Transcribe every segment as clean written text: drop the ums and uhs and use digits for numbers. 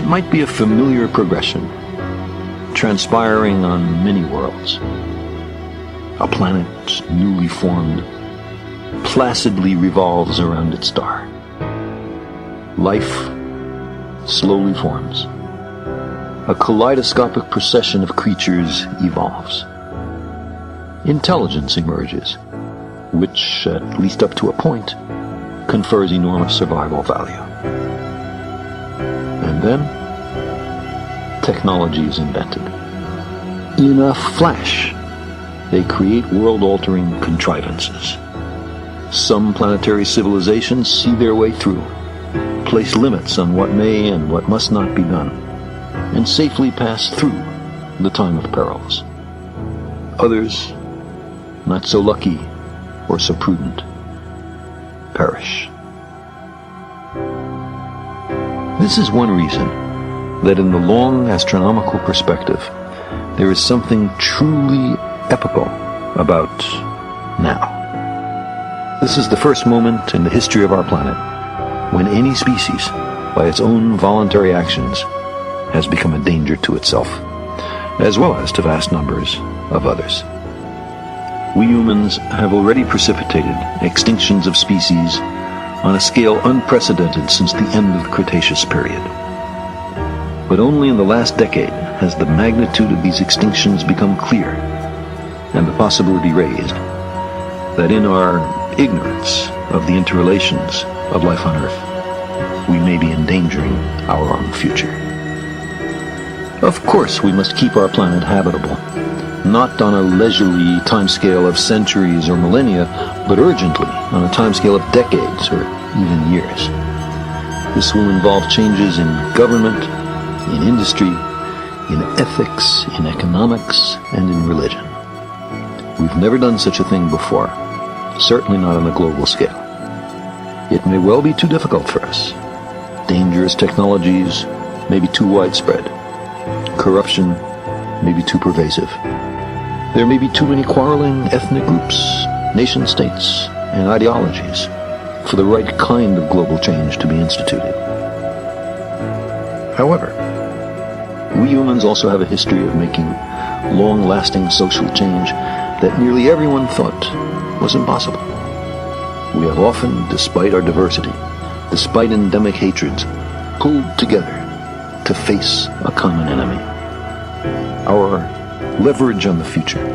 might be a familiar progression, transpiring on many worlds. A planet newly formed placidly revolves around its star. Life slowly forms. A kaleidoscopic procession of creatures evolves. Intelligence emerges, which, at least up to a point, confers enormous survival value. And then, technology is invented. In a flash, they create world-altering contrivances. Some planetary civilizations see their way through, place limits on what may and what must not be done, and safely pass through the time of perils. Others, not so lucky or so prudent, perish. This is one reason that in the long astronomical perspective, there is something truly epochal about now. This is the first moment in the history of our planet when any species, by its own voluntary actions, has become a danger to itself, as well as to vast numbers of others. We humans have already precipitated extinctions of species on a scale unprecedented since the end of the Cretaceous period. But only in the last decade has the magnitude of these extinctions become clear, and the possibility raised that in our ignorance of the interrelations of life on Earth, we may be endangering our own future. Of course, we must keep our planet habitable, not on a leisurely timescale of centuries or millennia, but urgently on a timescale of decades or even years. This will involve changes in government, in industry, in ethics, in economics, and in religion. We've never done such a thing before, certainly not on a global scale. It may well be too difficult for us. Dangerous technologies may be too widespread. Corruption may be too pervasive. There may be too many quarreling ethnic groups, nation-states, and ideologies for the right kind of global change to be instituted. However, we humans also have a history of making long-lasting social change that nearly everyone thought was impossible. We have often, despite our diversity, despite endemic hatreds, pulled together to face a common enemy. Our leverage on the future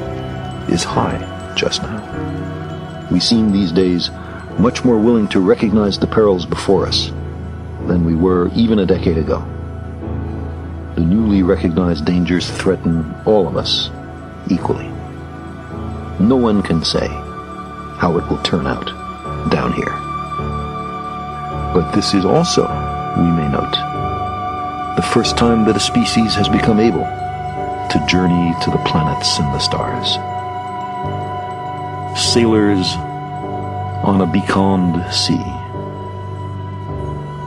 is high just now. We seem these days much more willing to recognize the perils before us than we were even a decade ago. The newly recognized dangers threaten all of us equally. No one can say how it will turn out down here. But this is also, we may note, the first time that a species has become able to journey to the planets and the stars. Sailors on a becalmed sea,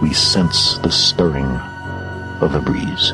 we sense the stirring of a breeze.